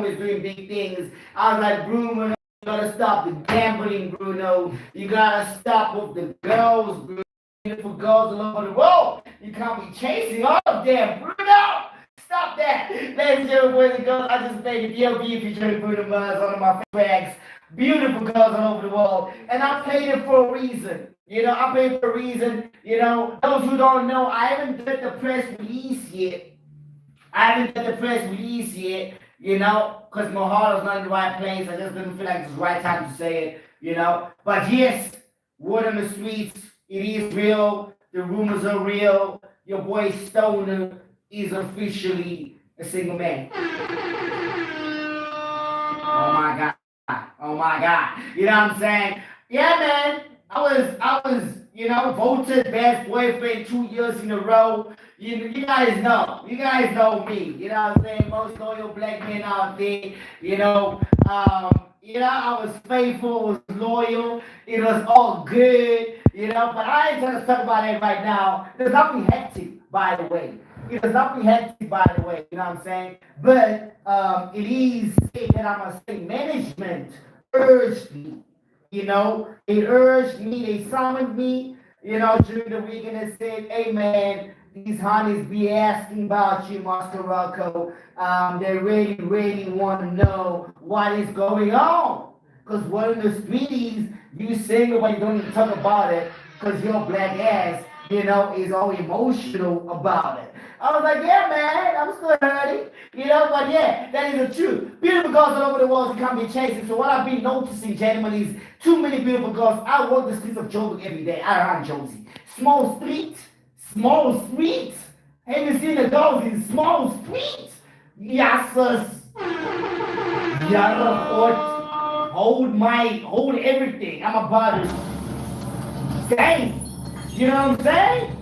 always doing big things. I was like, Bruno, you gotta stop the gambling, Bruno. You gotta stop with the girls, Bruno. Beautiful girls all over the world. You can't be chasing all of them, Bruno. Stop that. Ladies and gentlemen, boys and girls, I just made a DLB featuring Bruno Mars, one of my tracks. Beautiful girls all over the world. And I played it for a reason. I played it for a reason. Those who don't know, I haven't done the press release yet. I haven't done the press release yet, because my heart was not in the right place. I just didn't feel like it was the right time to say it. But yes, word on the streets, it is real. The rumors are real. Your boy Stoner is officially a single man. Oh my God. Oh my God. You know what I'm saying? Yeah, man. I was voted best boyfriend 2 years in a row. You guys know. You guys know me. You know what I'm saying? Most loyal black men out there. I was faithful, was loyal. It was all good. But I ain't gonna talk about it right now. There's nothing hectic, by the way. It does not be hectic, by the way. You know what I'm saying? But it is that I must say management urged me. It urged me. They summoned me. During the week and they said, "Hey, man, these honeys be asking about you, Master Rocco. They really, really want to know what is going on. Because one of the sweeties, you single, but you don't even talk about it because your black ass, is all emotional about it." I was like, yeah, man, I'm still hurting, but yeah, that is the truth. Beautiful girls all over the world can't be chasing. So what I've been noticing, gentlemen, is too many beautiful girls. I walk the streets of Joburg every day. I run Josie. Small streets, small streets. Have you seen the girls in small streets? Yes, yeah, hold everything. I'm about to say, you know what I'm saying?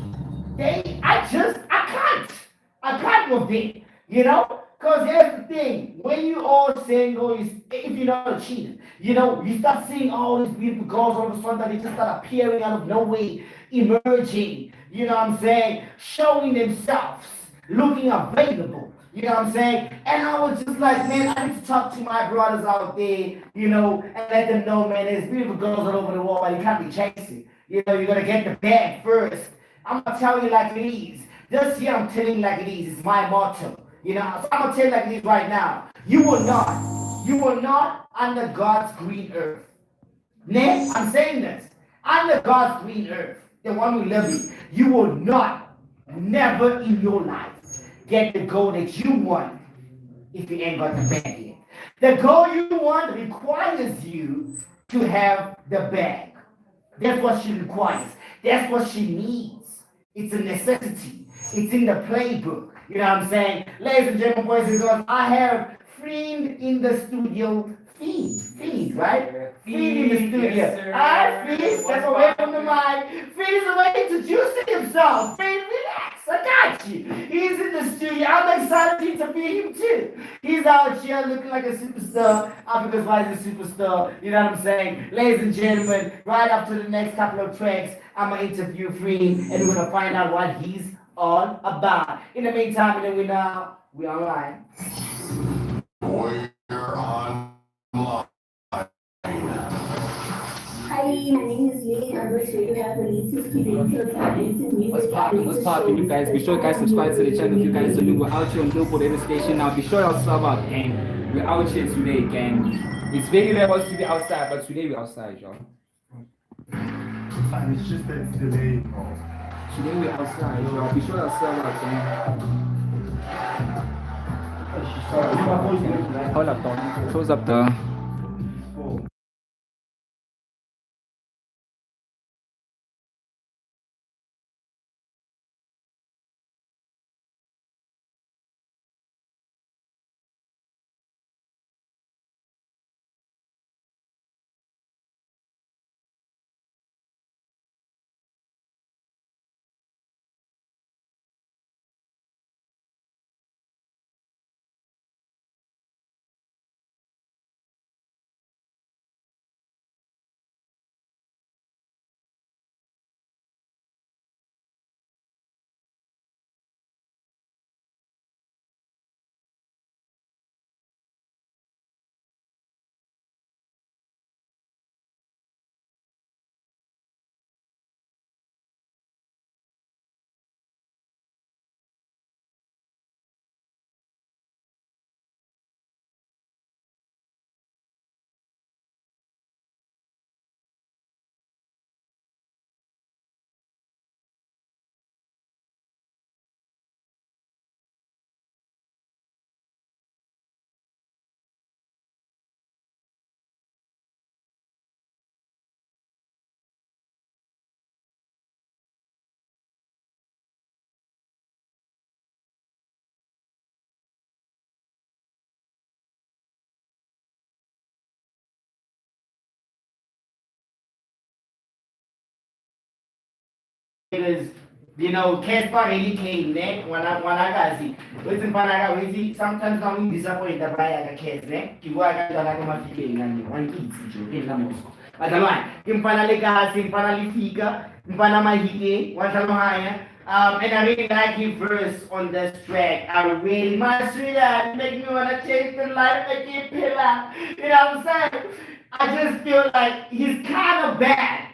I can't with it. Because here's the thing, when you are single, if you're not a cheater, you start seeing all these beautiful girls all of a sudden, they just start appearing out of nowhere, emerging, you know what I'm saying, showing themselves, looking available. You know what I'm saying? And I was just like, man, I need to talk to my brothers out there, and let them know, man, there's beautiful girls all over the world, but you can't be chasing. You gotta get the bag first. I'm gonna tell you like it is. This year I'm telling you like it is. It's my motto. So I'm gonna tell you like it is right now. You will not under God's green earth. Next, I'm saying this. Under God's green earth, the one we live in, you will not, never in your life, get the goal that you want if you ain't got the bag yet. The goal you want requires you to have the bag. That's what she requires. That's what she needs. It's a necessity. It's in the playbook. You know what I'm saying? Ladies and gentlemen, boys and girls, I have Fiend in the studio. Fiend, right? Fiend in the studio. Yes, alright, Fiend, step away from the mic. Fiend is away introducing himself. Fiend, relax. I got you. He's in the studio. I'm excited to interview him too. He's out here looking like a superstar. Africa's rising superstar. You know what I'm saying? Ladies and gentlemen, right after the next couple of tracks, I'm going to interview Fiend and we're going to find out what he's all about. In the meantime, we online. We're online. Hi, my name is Lee. I'm going to have the latest music. What's poppin'? What's poppin', you guys? Be sure you guys subscribe to the channel if you guys are new. We're out here on Billboard Radio Station now. Be sure y'all sub out, gang. We're out here today, gang. It's very rare for us to be outside, but today we're outside, y'all. And it's just that it's delayed, bro. Today we're outside, y'all. Be sure y'all sub out, gang. Hold up, Don. Close up the niggas, Casper really came ne ngwanakazi wethi mfana wethi sometimes na disappoint abaya ka case ne ke bua ka tsana ka mafikeng a ne one kitse jo ke la moso batlalwane ke mfana le kasi mfana le fika mfana mahike wa tlhalohanya. And I really like his verse on this track. I really, my sweetheart, make me wanna change the life, make it pillar. You know what I'm saying? I just feel like he's kind of bad.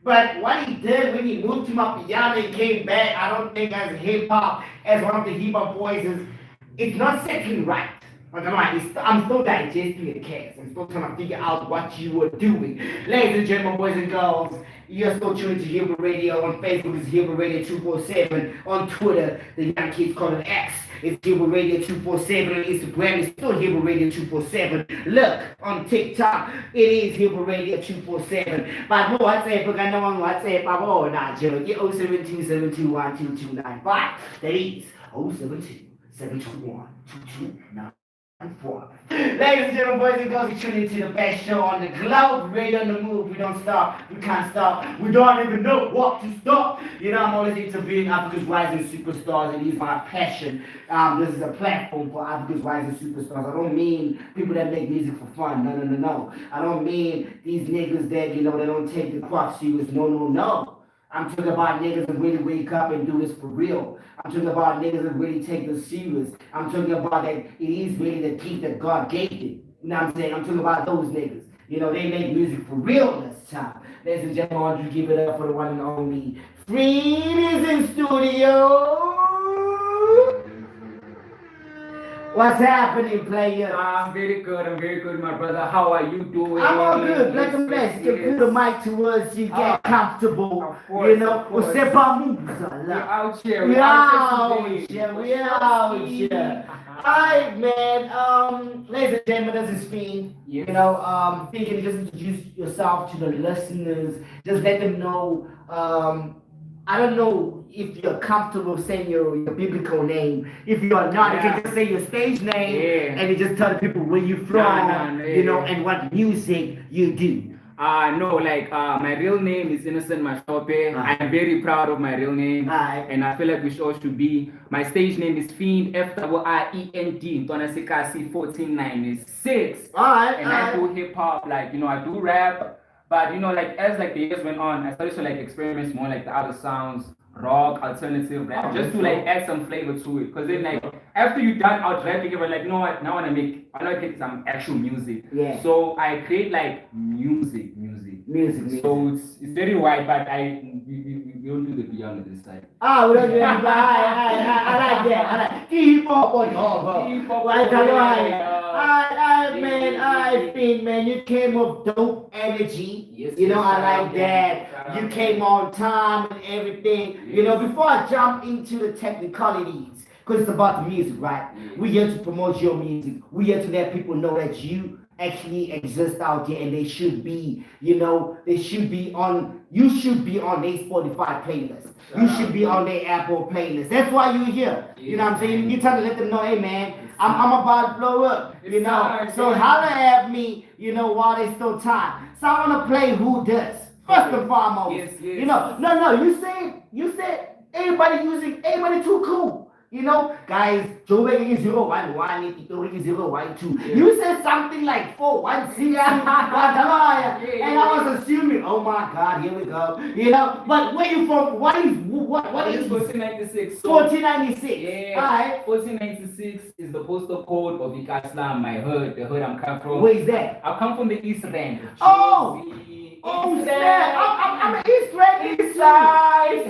But what he did when he moved to my piano and came back, I don't think as hip hop, as one of the hip hop voices, it's not setting right. I'm still digesting the cast. I'm still trying to figure out what you were doing. Ladies and gentlemen, boys and girls, you're still tuning to Hillbrow Radio. On Facebook, it's Hillbrow Radio 247. On Twitter, the young kids call it X. It's Hillbrow Radio 247. On Instagram, it's still Hillbrow Radio 247. Look, on TikTok, it is Hillbrow Radio 247. But more WhatsApp, I know on WhatsApp, I'm all not joking. 072-721-2295. That is 072-721-2295. Ladies and gentlemen, boys and girls, we tune into the best show on the globe. Radio on the move. We don't stop. We can't stop. We don't even know what to stop. I'm always interviewing Africa's rising superstars. It is my passion. This is a platform for Africa's rising superstars. I don't mean people that make music for fun. No. I don't mean these niggas that, they don't take the craft serious. No. I'm talking about niggas that really wake up and do this for real. I'm talking about niggas that really take this serious. I'm talking about that it is really the gift that God gave you. You know what I'm saying? I'm talking about those niggas. They make music for real this time. Ladies and gentlemen, I want you to give it up for the one and only Freed is in studio. What's happening, player? I'm very good, my brother. How are you doing? I'm all good. Black and blessed. You put the mic towards you, get comfortable. Of course. We're out here. We're out here. Alright, man. Ladies and gentlemen, this is Fiend. Yes. Thinking just introduce yourself to the listeners. Just let them know. I don't know if you're comfortable saying your biblical name. If you are not, you can just say your stage name and you just tell the people where you're from, and what music you do. My real name is Innocent Mashope. I'm very proud of my real name. And I feel like we all should be. My stage name is Fiend, F-I-E-N-D, Tonasikasi 1496. And I do hip hop, I do rap. But as the years went on, I started to experiment more the other sounds, rock, alternative rap, just to add some flavor to it. Because then after you're done out rapping, you're you know what? Now I want to make some actual music. Yeah. So I create music. So it's very wide, but we don't do the piano this time. We don't do that. I like that. Keep up on man, you came with dope energy. Yes, I like that. You came on time and everything. Yes. Before I jump into the technicalities, because it's about the music, right? Yes. We're here to promote your music. We're here to let people know that you actually exist out there and they should be, you should be on their Spotify playlist. You should be on their Apple playlist. That's why you're here. Yes. You know what I'm saying? You're trying to let them know, hey man, I'm about to blow up. So holler at me, while there's still time. So I want to play Who Does. First and foremost. Yes. No, you said everybody too cool. Guys, Joe Biden is 011, is 012. Yeah. You said something like 416, and I was assuming, oh my God, here we go. But where you from? What is 1496? 1496. Yeah. Alright. 1496 is the postal code of Ikaslam, my hood, the hood I'm coming from. Where is that? I come from the East End. Oh, snap! I'm an East side.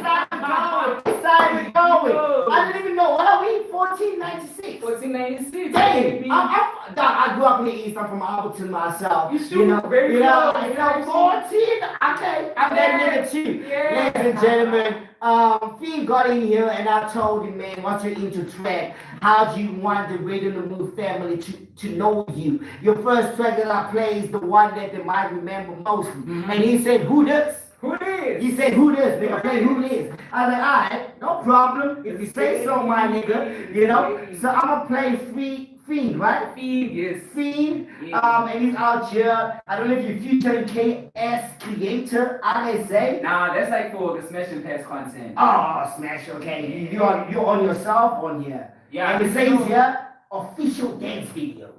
We're going. I didn't even know. What are we? 1496. 1496. Dang, I grew up in the East. I'm from Alberton myself. You should very close. 14. Okay, I'm that nigga too. Yeah. Ladies and gentlemen, Fiend got in here and I told him, man, once you're into track, how do you want the Radio the Move family to know you? Your first track that I played is the one that they might remember mostly. Mm-hmm. And he said, Who Does? Who is? He said, Who Does? Nigga, play Who Is. I was like, alright, no problem. If you say so, my nigga, So I'm gonna play Fiend, right? Fiend, yes. Fiend. Yeah. And he's out here. I don't know if you're featuring KS Creator, RSA. Nah, that's like for the Smash and Pass content. Oh, Smash, okay. You're on yourself on here. Yeah. And it says here, official dance video.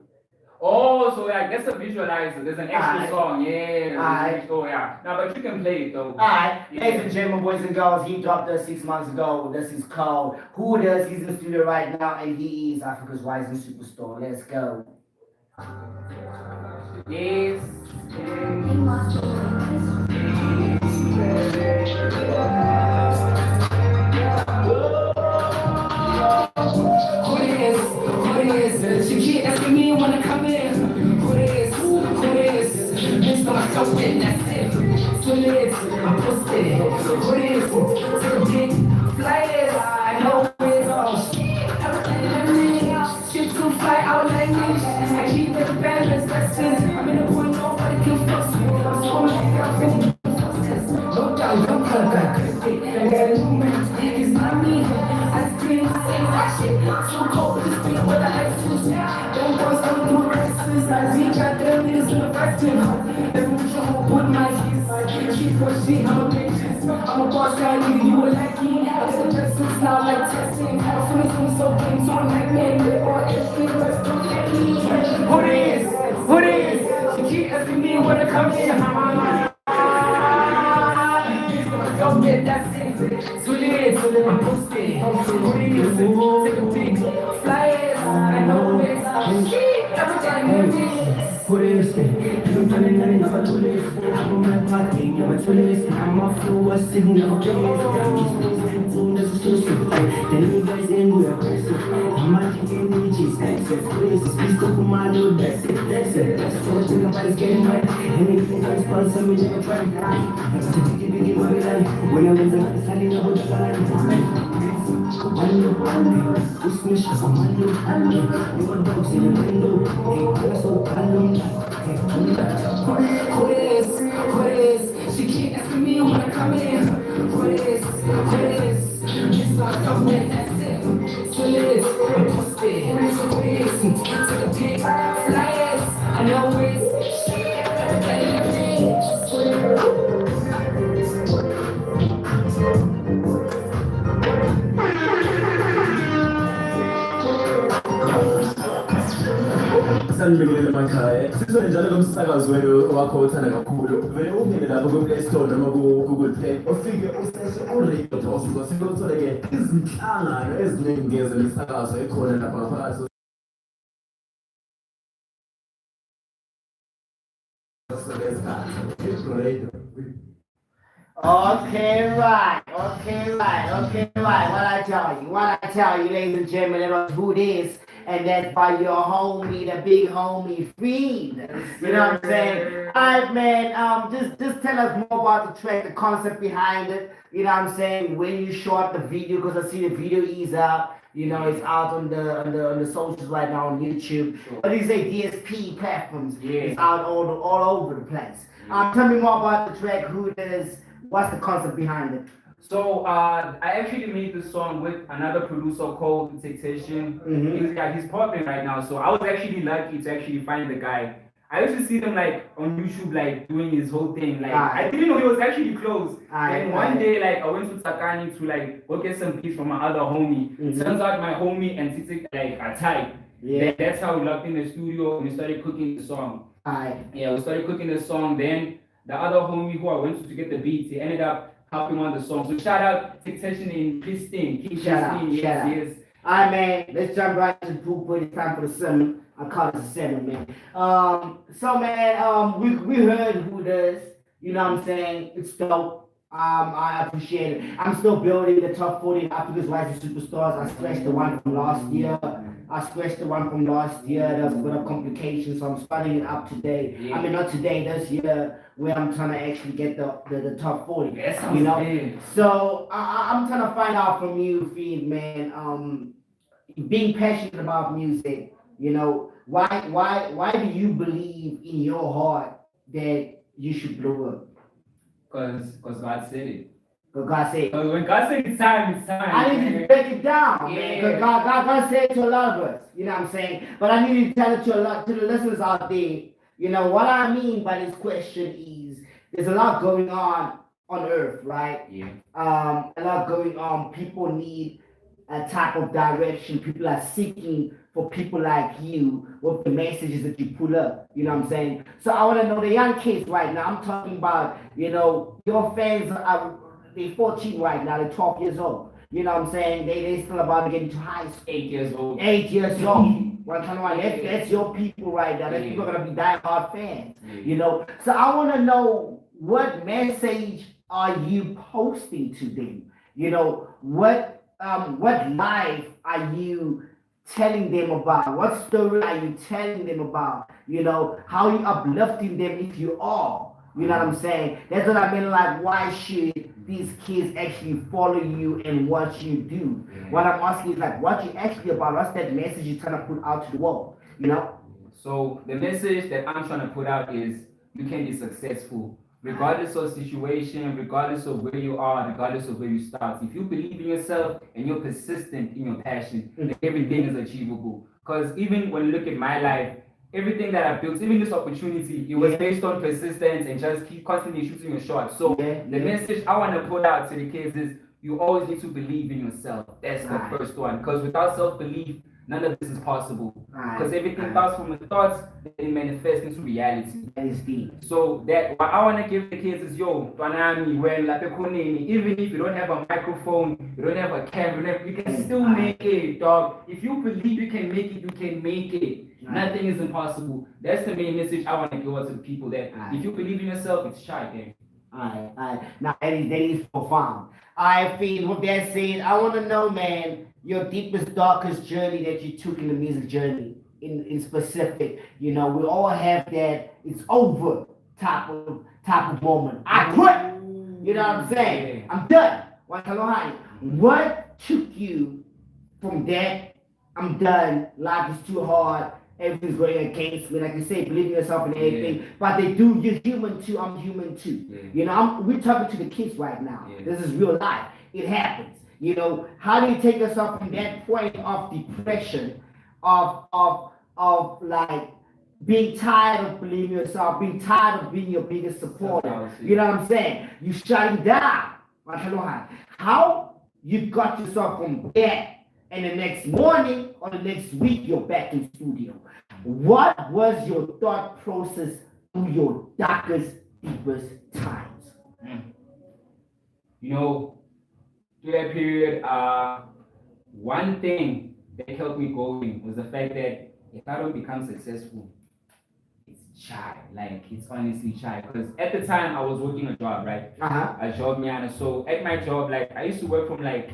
Oh, so like that's a visualizer. There's an extra song, yeah. Oh yeah. Now, but you can play it though. Alright, Yeah. ladies and gentlemen, boys and girls, he dropped us 6 months ago. This is called Who Does. He's in the studio right now, and he is Africa's rising superstar. Let's go. Yes. She keep asking me when I come in. Who this? Mr. Something, that's it. So this, I'm posted. Who this? Take a pic, fly this. I know it's all shit. Everything, shit to fly out like this. I keep the balance, that's it. I'm in a point, nobody can fuss me. I'm so like I'm no doubt, don't cut back. I got a new man, it's not me. I scream, sing that shit. So cold, just beat with the ice juice. Don't go some new races. I see got them niggas in the vacuum. Every week I'm gonna put my keys. Keep pushing, I'm a bitch. I'm a boss guy, nigga, you a lucky. I got the best since now, like testing. I'm feeling so clean, so I'm like, man, we're all everything, let's go get me. Who this? Who this? She keep asking me when I come in. Go get that thing, so this, I'm posted. Who this? Take a pic, fly it. I know it's shit, everything is Por este, não tá nem na fatura. I'm on my party, I'm a tourist. I'm off to a signal. Then you guys in with a person. I'm not taking the cheese. Please go for my new that's it. That's what you think about is getting right. Anything I sponsor me, never try. That's the biggie, my life. When I was a selling about the life. Usmish, you got dogs in the window. Who this? She keep asking me when I come in. Who this? It's like something that's it. So this, I'm posted. Who this? Take a pic, fly it. I know it's shit, everything sanibingelela emakhaya sizone njalo komsakazo wenu wakho othanda kakhulu vele ungene lapho ku-Play Store noma ku-Google Play ufike useshe u-Radio Toss uzofike uthole-ke izinhlangano eziningi ngezemisakazo ekhona lapha phakathi Okay, right. What I tell you, ladies and gentlemen, that was Who This, and that's by your homie, the big homie Fiend. You know what I'm saying? Alright, man. Just tell us more about the track, the concept behind it. You know what I'm saying? When you shot the video, because I see the video is out. You know, it's out on the socials right now on YouTube. But these say DSP platforms. Yeah. It's out all over the place. Tell me more about the track, Who This. What's the concept behind it? So I actually made this song with another producer called Taxation. He's popping right now. So I was actually lucky to actually find the guy. I used to see them like on YouTube, like doing his whole thing. Like I didn't know he was actually close. And one day, like I went to Takani to like go get some beats from my other homie. Turns out my homie and Titi like are tight. Yeah. That's how we locked in the studio and we started cooking the song. Yeah, we started cooking the song. Then the other homie who I went to get the beats, he ended up helping on the song. So shout out Taxation and Christine. Shout out. Alright, man, let's jump right into the poop. It's time for the sermon. I call it a sermon, man. So man, we heard Who Does. You know what I'm saying? It's dope. I appreciate it. I'm still building the top 40 Africa's Rising Superstars. I scratched the one from last year. There was a bit of complications, so I'm starting it up today. Yeah. I mean, not today, this year, where I'm trying to actually get the top 40. Yes, you know? Big. So I'm trying to find out from you, Fiend, man, being passionate about music, you know, why do you believe in your heart that you should blow up? Because God said it. Because God said, When God said it's time, it's time. I need you to break it down, man. Yeah. Because God said it to a lot of us. You know what I'm saying? But I need you to tell it to the listeners out there. You know, what I mean by this question is there's a lot going on earth, right? Yeah. A lot going on. People need a type of direction. People are seeking for people like you with the messages that you pull up. You know what I'm saying? So I want to know the young kids right now. I'm talking about, you know, your fans are they're 14 right now, they're 12 years old. You know what I'm saying? They still about to get into high school. 8 years old. 8 years old. That's your people right now. That's people are gonna be die-hard fans. You know. So I wanna know what message are you posting to them? You know, what life are you telling them about? What story are you telling them about? You know, how you uplifting them if you are. You know what I'm saying? That's what I mean. Like, why should these kids actually follow you and what you do? What I'm asking is like, what you actually about? What's that message you're trying to put out to the world? You know? So the message that I'm trying to put out is you can be successful regardless of situation, regardless of where you are, regardless of where you start. If you believe in yourself and you're persistent in your passion, then everything is achievable. Because even when you look at my life, everything that I built, even this opportunity, it was based on persistence and just keep constantly shooting your shot. So the message I want to put out to the kids is you always need to believe in yourself. That's the first one. Because without self-belief, none of this is possible. Because everything starts from the thoughts, then it manifests into reality. That is deep. So that what I want to give the kids is even if you don't have a microphone, you don't have a camera, you can still make it, dog. If you believe you can make it, you can make it. Nothing is impossible. That's the main message I want to give out to the people that if you believe in yourself, it's shy game. Alright. Now that is profound. I feel with that said, I want to know, man, your deepest, darkest journey that you took in the music journey, in specific. You know, we all have that it's over type of moment. I quit. You know what I'm saying? I'm done. What took you from that? I'm done. Life is too hard. Everything's going against me. Like you say, believe in yourself and everything. But they do. You're human too. I'm human too. You know, we're talking to the kids right now. This is real life. It happens. You know, how do you take yourself from that point of depression, of like being tired of believing in yourself, being tired of being your biggest supporter? You know what I'm saying? You shutting down. How you got yourself from that, and the next morning or the next week you're back in studio. What was your thought process through your darkest, deepest times? You know, through that period, one thing that helped me going was the fact that if I don't become successful, it's shy. Like, it's honestly shy. Because at the time, I was working a job, right? A job, Miana. So at my job, like, I used to work from like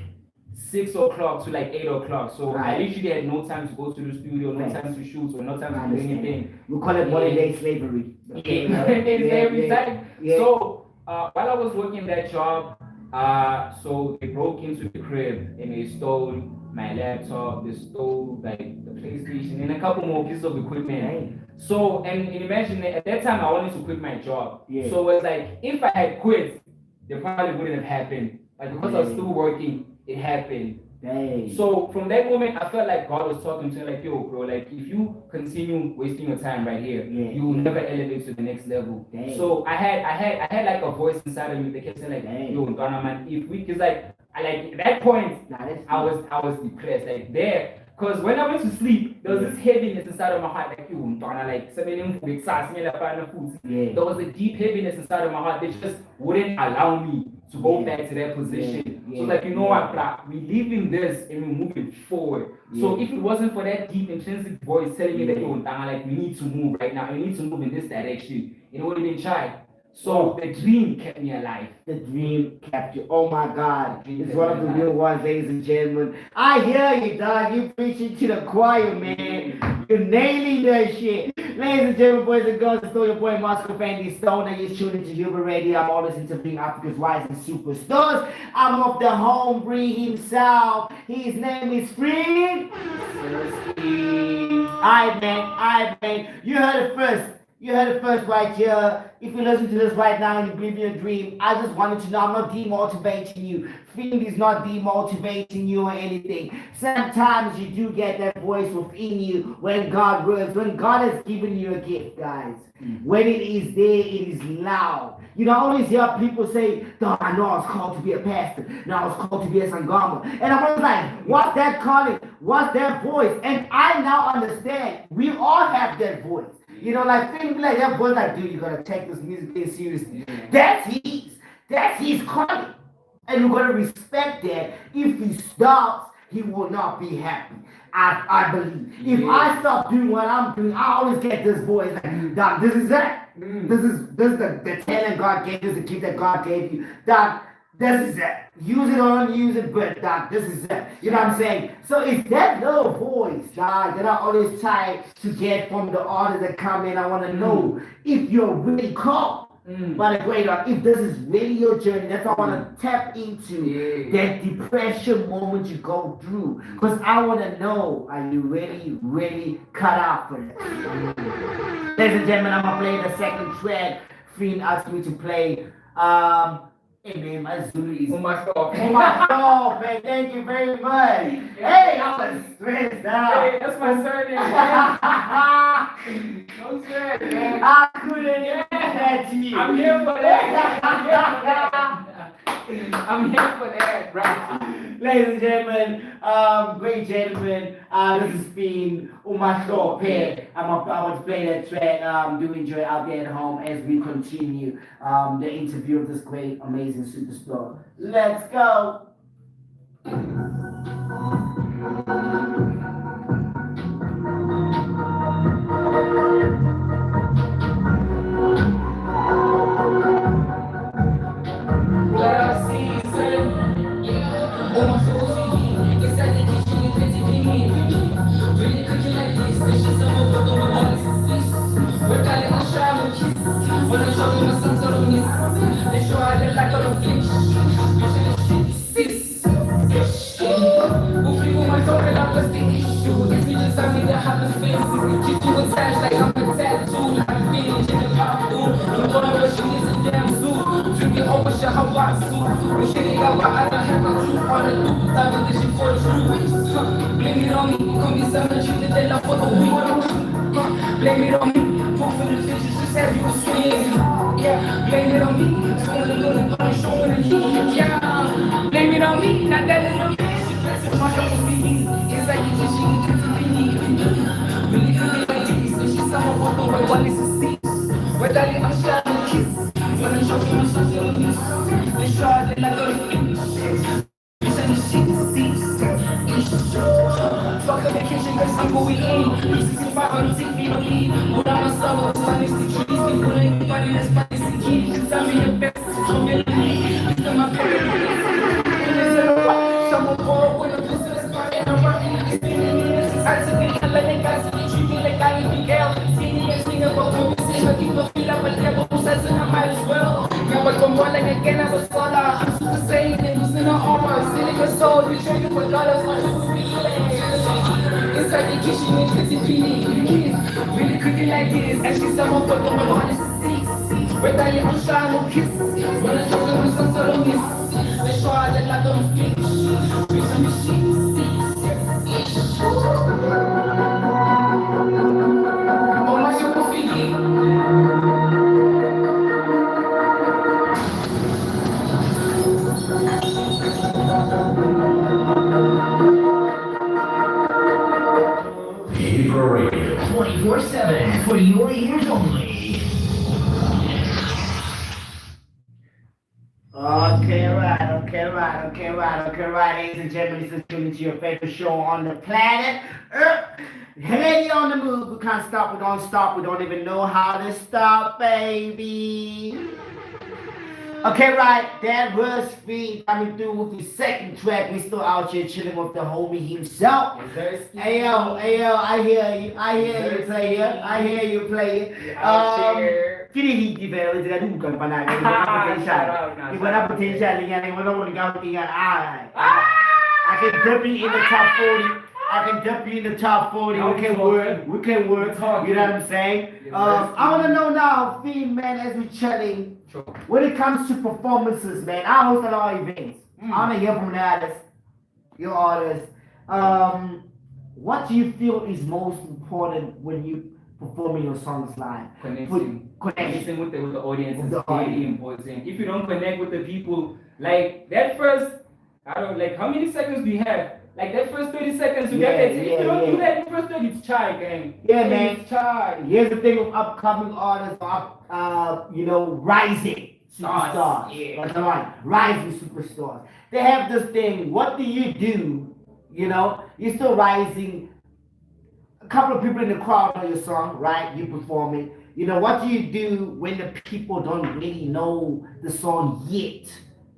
6 o'clock to like 8 o'clock. So I literally had no time to go to the studio, no time to shoot, or no time to do anything. We call it modern day slavery. So while I was working that job, so they broke into the crib and they stole my laptop, they stole like the PlayStation and a couple more pieces of equipment. So and imagine at that time I wanted to quit my job. So it was like if I had quit, it probably wouldn't have happened. Like because I was still working, it happened. So from that moment, I felt like God was talking to me like, yo, bro, like if you continue wasting your time right here, you will never elevate to the next level. So I had like a voice inside of me that kept saying like, yo, Donna man, if we, cause like at that point, I was depressed like there. Because when I went to sleep, there was this heaviness inside of my heart, like, yo, Donna, like, there was a deep heaviness inside of my heart that just wouldn't allow me to go back to that position. So like, you know what, like, we leaving this and we're moving forward. So if it wasn't for that deep intrinsic voice telling me that, yo, like, we need to move right now, we need to move in this direction, it would have been shy. So the dream kept me alive. The dream kept you. Oh my God. It's one of the real ones, ladies and gentlemen. I hear you, dog. You preaching to the choir, man. You're nailing that shit. Ladies and gentlemen, boys and girls, it's still your boy Moscow Fandy Stone, and you're tuning to Hillbrow Radio. I'm always interviewing Africa's rising superstars. I'm of the homebrew himself. His name is Fred. Alright, man. You heard it first. You heard it first right here. If you listen to this right now and you believe in your dream, I just wanted to know I'm not demotivating you. Fiend is not demotivating you or anything. Sometimes you do get that voice within you when God works, when God has given you a gift, guys. When it is there, it is loud. You know, I always hear people say, "No, I know I was called to be a pastor. No, I was called to be a sangama." And I'm always like, what's that calling? What's that voice? And I now understand. We all have that voice. You know, like things like that voice like, dude, you gotta take this music thing seriously. That's his calling. And you're gonna respect that. If he stops, he will not be happy. I believe. If I stop doing what I'm doing, I always get this voice like, Doc, this is it. This is the talent God gave you, the gift that God gave you. Doc, this is it. Use it or don't use it, but Doc, this is it. You know what I'm saying? So it's that little voice, Doc, that I always try to get from the artists that come in. I want to know if you're really called. But if this is really your journey, that's what I want to tap into that depression moment you go through. Because I want to know, are you really, really cut out for it? Ladies and gentlemen, I'm going to play the second track. Fiend asked me to play. Hey man, my Zulu is man. Thank you very much. Hey, I was stressed out. Hey, that's my surname. No stress, man. I couldn't get that to you. I'm here for that. I'm here for that, bro. Ladies and gentlemen, great gentlemen, this has been Umahlo Pair. I'm about to play that track. Do enjoy out there at home as we continue the interview of this great, amazing superstar. Let's go. Blame it on me, come be someone treated the love for the week. Blame it on me, for the fishes just as you were swinging. Yeah, blame it on me, it's gonna look like I'm showing it. Yeah, blame it on me, not that little bitch. It's my cup of tea, it's like you just need to be really good like this, and she's someone walk away while it's a seat. Where that I'm shining kiss, when I'm showing myself to the miss. They try to like a finish. Fuck the vacation, guess I'm going in. This is if I don't take me to leave. Without my summer, punish the trees. People ain't anybody that's punish the key. Tell me the best, so many. Look at my parents. Someone borrow with a pistol that's fine and I'm rocking. I took it, I let it guys treat me like I ain't big girl. See me and sing about women, sing a people feel like a devil who says I might as well. Now I come on like again, I was scholar. I'm super saiyan, losing the armor. Sitting a soul, you training for dollars, my inside the kitchen, it's pretty pretty. Really cooking like this, actually someone put on my heart is a six. Where that I'm shy, no kiss. When I'm talking with some sort of miss. They try that I don't finish. With some machine, oh, my super feeling. Hillbrow Radio 24/7 for your ears only. Okay, ladies and gentlemen, this is tuning to your favorite show on the planet Earth. Heady on the move, we can't stop, we don't stop, we don't even know how to stop, baby. Okay, right, that was Fiend coming through with the second track. We still out here chilling with the homie himself. Hey yo, I hear you player. Kini higi pero tidak bukan panah. Ibarat potential yang mana orang kau tinggal I can grip in the top 40. I can dump you in the top 40. Now We can work. We can work. You know what I'm saying? I want to know now, Fiend, man, as we're chatting, Sure. when it comes to performances, man, I host a lot of events. I want to hear from the artists, your artists. What do you feel is most important when you performing your songs live? Connecting with the audience With is the very audience. important. If you don't connect with the people, like that first, I don't like how many seconds do you have? Like that first 30 seconds, you get that. If you don't do that in the first 30, it's chai, gang. Yeah, man. It's chai. Here's the thing with upcoming artists, rising superstars. Yeah. That's right, rising superstars. They have this thing. What do you do? You know, you're still rising. A couple of people in the crowd know your song, right? You perform it. You know, what do you do when the people don't really know the song yet?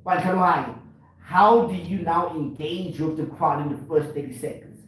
But how do you now engage with the crowd in the first 30 seconds?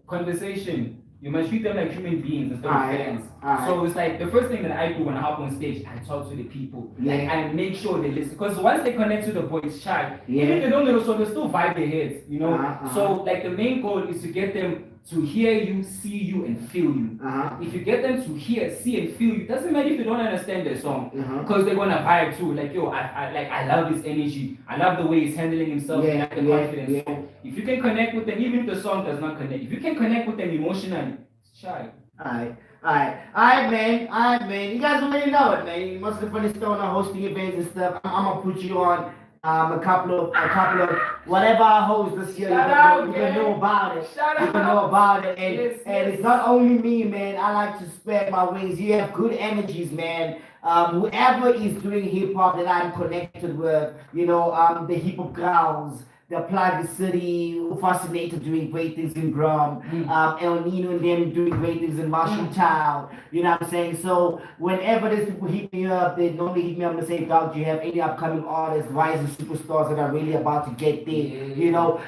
Conversation. You must treat them like human beings instead of Alright, fans. alright. So it's like the first thing that I do when I hop on stage, I talk to the people. Yeah. Like I make sure they listen. Because once they connect to the voice chat, Yeah. even if they don't know the song, they still vibe their heads, you know? Uh-huh. So like the main goal is to get them to hear you, see you, and feel you. If you get them to hear, see, and feel you, doesn't matter if they don't understand the song, because they're gonna vibe too. Like yo, I love his energy. I love the way he's handling himself and like the confidence. Yeah. So if you can connect with them, even if the song does not connect, if you can connect with them emotionally, it's shy. Alright, man. You guys already know it, man. You must have funny stone on hosting events and stuff. I'm gonna put you on a couple of whatever I host this year. You can know about it. You can know about it, and it's not only me, man. I like to spread my wings. You have good energies, man. Whoever is doing hip hop that I'm connected with, the hip hop girls, the Plaga City, Fascinator doing great things in Brum, El Nino and them doing great things in Marshall Town, you know what I'm saying? So whenever these people hit me up, they normally hit me up and say, Doc, do you have any upcoming artists, rising superstars that are really about to get there?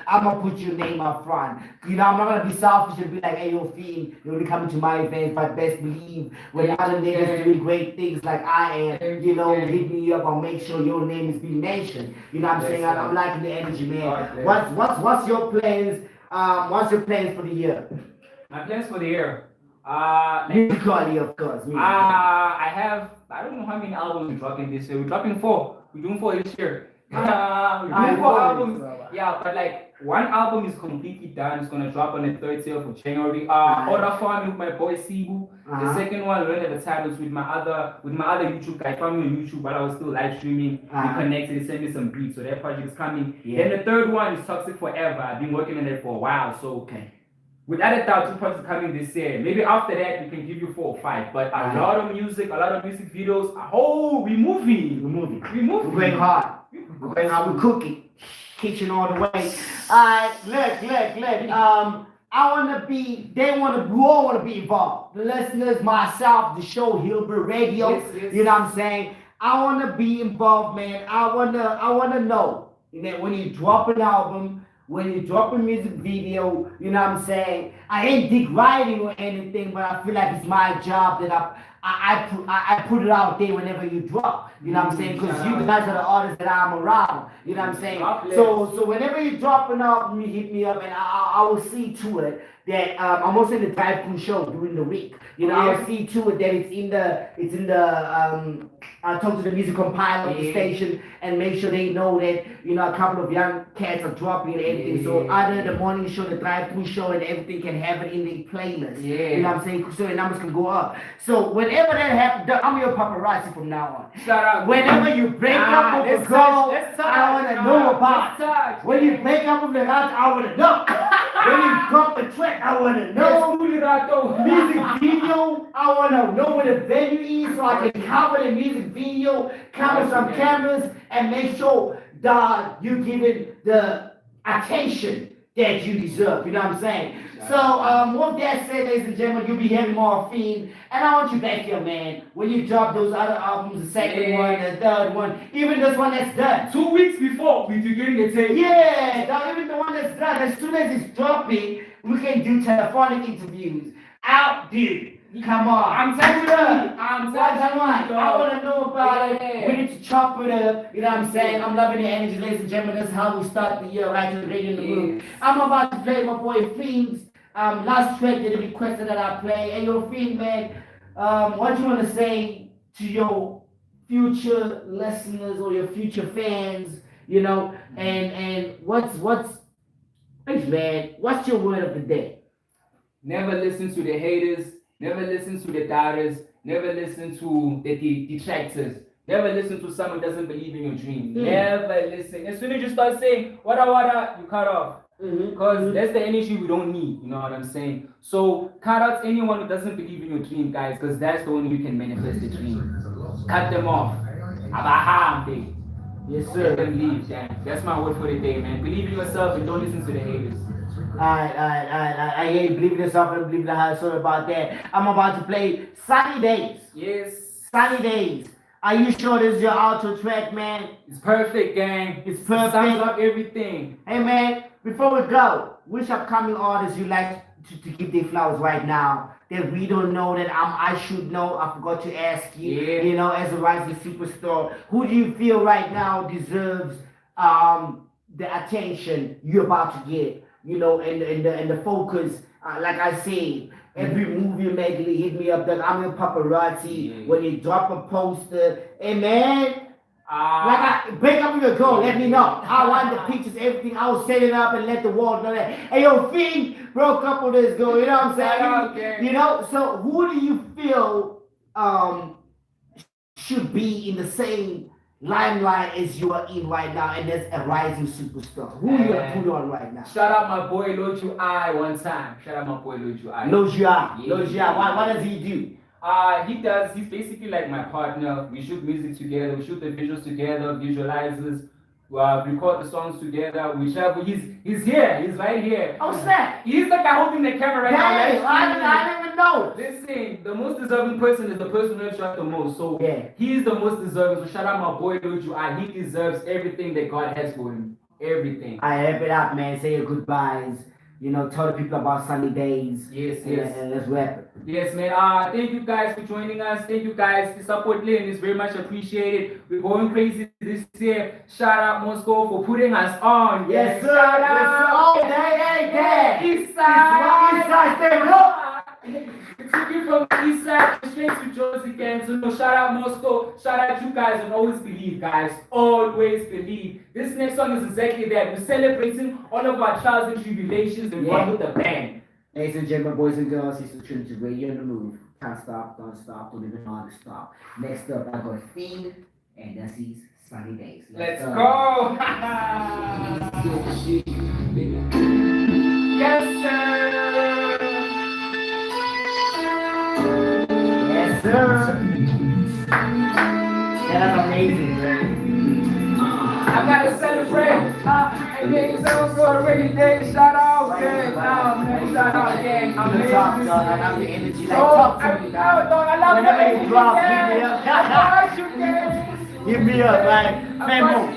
I'm gonna put your name up front. I'm not gonna be selfish and be like, hey, yo, Fiend, you're only coming to my events, but best believe when other niggas doing great things like I am, hit me up, I'll make sure your name is being mentioned. You know what I'm saying? I'm liking the energy, man. What's your plans? What's your plans for the year? My plans for the year. Musically, of course. I don't know how many albums we're dropping this year. We're dropping 4. We're doing 4 this year. We're doing 4 albums. Yeah, but like one album is completely done. It's gonna drop on the 30th of January. Order Farming with my boy Sibu. The second one, we already have the titles with my other YouTube guy. Found me on YouTube while I was still live streaming. We connected. He sent me some beats, so that project is coming. Then the third one is Toxic Forever. I've been working on it for a while, so without a doubt, 2 projects coming this year. Maybe after that, we can give you 4 or 5. But a lot of music videos. We moving. We're going hard. We're cooking. Kitchen all the way. Look. We all want to be involved. The listeners, myself, the show, Hillbrow Radio. Yes. You know what I'm saying? I want to be involved, man. I want to know that when you drop an album, when you drop a music video, you know what I'm saying? I ain't dig writing or anything, but I feel like it's my job that I put it out there whenever you drop. You know what I'm saying? Because you guys are the artists that I'm around. You know what I'm saying? So whenever you drop an album, you hit me up and I will see to it that I'm also in the drive through show during the week. I'll see to it that it's in the I talk to the music compiler of the station and make sure they know that a couple of young cats are dropping and everything. So either the morning show, the drive-through show, and everything can have it in the playlist. You know what I'm saying? So the numbers can go up. So whenever that happens, I'm your paparazzi from now on. Shout out. Whenever you break up with a girl, I want to know about it. When you break up with a girl, I want to know. When you drop a track, I want to know. Music video, I want to know where the venue is so I can cover the music video, cover some cameras, and make sure that you give it the attention that you deserve. You know what I'm saying? So, with that said, ladies and gentlemen, you'll be hearing more Fiend. And I want you back here, man. When you drop those other albums, the second one, the third one, even this one that's done. 2 weeks before, we do getting the tape. Even the one that's done. As soon as it's dropping, we can do telephonic interviews. Out, dude. Come on. I'm telling you. I want to know about it. We need to chop it up. You know what I'm saying? I'm loving the energy, ladies and gentlemen. That's how we start the year right here, Radio in the Room. I'm about to play my boy Fiend's last track that requested that I play. And your feedback, what you want to say to your future listeners or your future fans, and hey man, what's your word of the day? Never listen to the haters. Never listen to the doubters. Never listen to the detractors. Never listen to someone who doesn't believe in your dream. Never listen. As soon as you start saying wada, you cut off. Because that's the energy we don't need. You know what I'm saying? So cut out anyone who doesn't believe in your dream, guys, because that's the only you can manifest the dream. Cut them off. Abaham, baby. Yes, sir. Let them leave. That's my word for the day, man. Believe in yourself and don't listen to the haters. Alright. I ain't believe in yourself and believe in the high. Sorry about that. I'm about to play Sunny Days. Yes. Sunny Days. Are you sure this is your outro track, man? It's perfect, gang. It's perfect. It sums up everything. Hey, man, before we go, which upcoming artists you like to give their flowers right now that we don't know that I should know? I forgot to ask you. Yeah. As a rising superstar, who do you feel right now deserves the attention you're about to get? And the focus. Like I say, every move you make, hit me up. That I'm a paparazzi. When you drop a poster, hey man. Break up with your girl, let me know. I want the pictures, everything. I will set it up and let the world know that. Hey, yo, Fiend broke up with this girl, you know what I'm saying? So who do you feel should be in the same limelight as you are in right now, and that's a rising superstar? Who you gonna put on right now? Shout out my boy Loju I one time. Shout out my boy Loju I. Loju I. What does he do? He's basically like my partner. We shoot music together, we shoot the visuals together, visualizers, record the songs together, we travel. He's here, he's right here. Oh snap! He's the guy holding the camera right now. I didn't even know. Listen, the most deserving person is the person who shot the most. So he's the most deserving. So shout out my boy Loju. He deserves everything that God has for him. Everything. I wrap it up, man. Say your goodbyes. Tell the people about Sunny Days. Yes. And let's wrap it. Yes, man. Thank you guys for joining us. Thank you guys. The support Lynn is very much appreciated. We're going crazy this year. Shout out Moscow for putting us on. Yes, sir. Shout out. Yes, sir. East side. East side, stay up. It's looking from the east side straight to Jersey gang. So shout out Moscow. Shout out you guys, and always believe, guys. Always believe. This next song is exactly that. We're celebrating all of our trials and tribulations and one with the band. Ladies and gentlemen, boys and girls, this is Trinity Radio on the Move. Can't stop, don't even know how to stop. Next up, I got Fiend, and that's his Sunny Days. Let's go! Yes, sir! Yes, sir! That's amazing, man. I gotta celebrate. And niggas else already dead. Shout out, gang. Man, shout out, gang. I'm the top, dog. I have the energy. Like, Oh, talk to me, I love Whenever you drop, you, hit me up, like, Memo,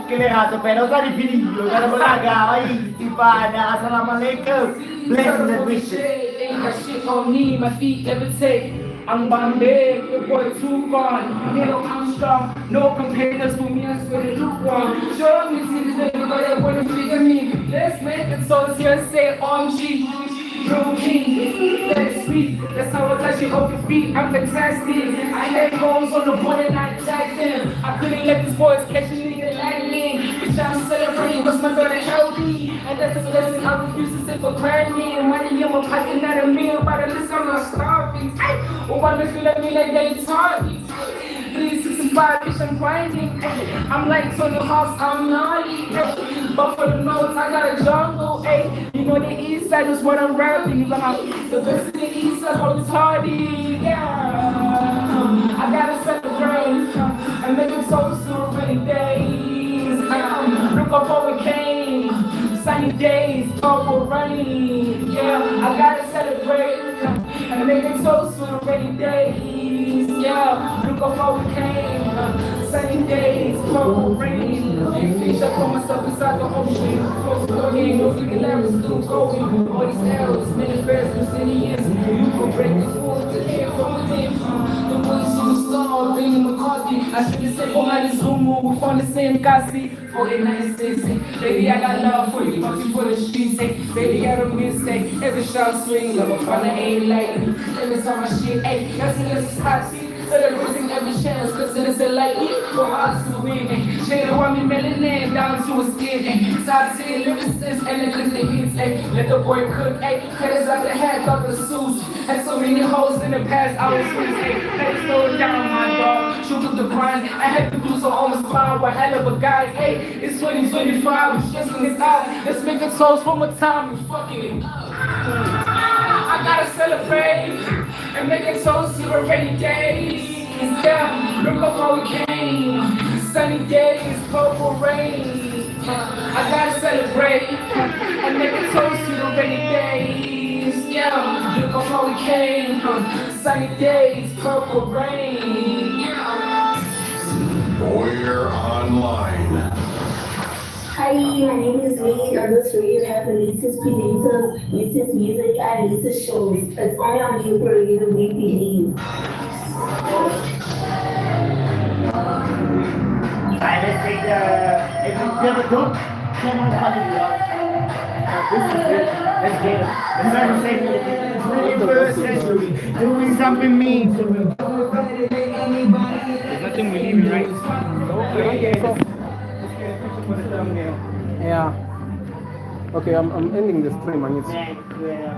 che le razzo, però sta di finito, che non la gava, easy, fine, assalamu alaikum, blessings and wishes. Ain't got shit on me, my feet levitate. I'm Bombay, your boy too gone. I'm strong, no competitors for me, I swear to look on. Show me, see this nigga, but they wanna figure me. Let's make it so here, say OMG. Real king, let's speak. That's how I touch you off your feet. I'm fantastic. I had goals on the board and I attacked them. I couldn't let these boys catch me in the lightning. Bitch, I'm celebrating what's my brother healthy. And that's a blessing I refuse to sit for granted. Money in my pocket, not a meal, but at least I'm not starving. Oh, why don't you let me like they taught me? 365, bitch, I'm grinding. I'm like Tony Hawk's, I'm naughty. But for the notes, I got a jungle. You know the east side is what I'm rapping about. The best in the east side, always hardy. Yeah. I gotta celebrate and make it so many days. Look up how we came. Sunny days, all running. Yeah, I gotta celebrate and make it so many days. Yeah, look up how we came. Sunny days, all rain. Fish up on myself inside the ocean. Close to again, no freaking levels still going. All these arrows, many fairs, Brazilians. You can break this wall to hear from within. The voice on the star, Benny McCarthy. I should have said, oh, man, it's Zumu, we from the same kasi. 4966, baby, I got love for you, fuck you for the streets, hey. Baby, I don't mistake, every shot swing, love a fella ain't like me. Let me tell my shit, hey, that's a hot seat. Celebrating every chance, cause it is a light, for us to win. Shade want me melanin down to his skin. Start seeing lyricists and then the hits. Let the boy cook, headers out the hat, off the suits. Had so many hoes in the past, I was free. Let it slow down, my dog. Shoot up the grind. I had to do so on the spine with hell of a guy. Hey, it's 2025, we're stressing this out. Let's make a toast one more time, we fucking it up. I gotta celebrate and make a toast to a rainy day. Yeah, look up how we came. Sunny days, purple rain. I gotta celebrate and make a toast to the rainy days. Yeah, look up how we came. Sunny days, purple rain. Warrior Online. Hi, my name is Lee. On this radio, I have the latest presenters, latest music, and latest shows. It's only on Hillbrow Radio, we believe. Alright, let's take if you never don't, come on, this is it. Let's get it. Let's start to say the 21st century, doing something mean to me. There's nothing we leave, right? Okay. Yeah. Okay, I'm ending the stream and it's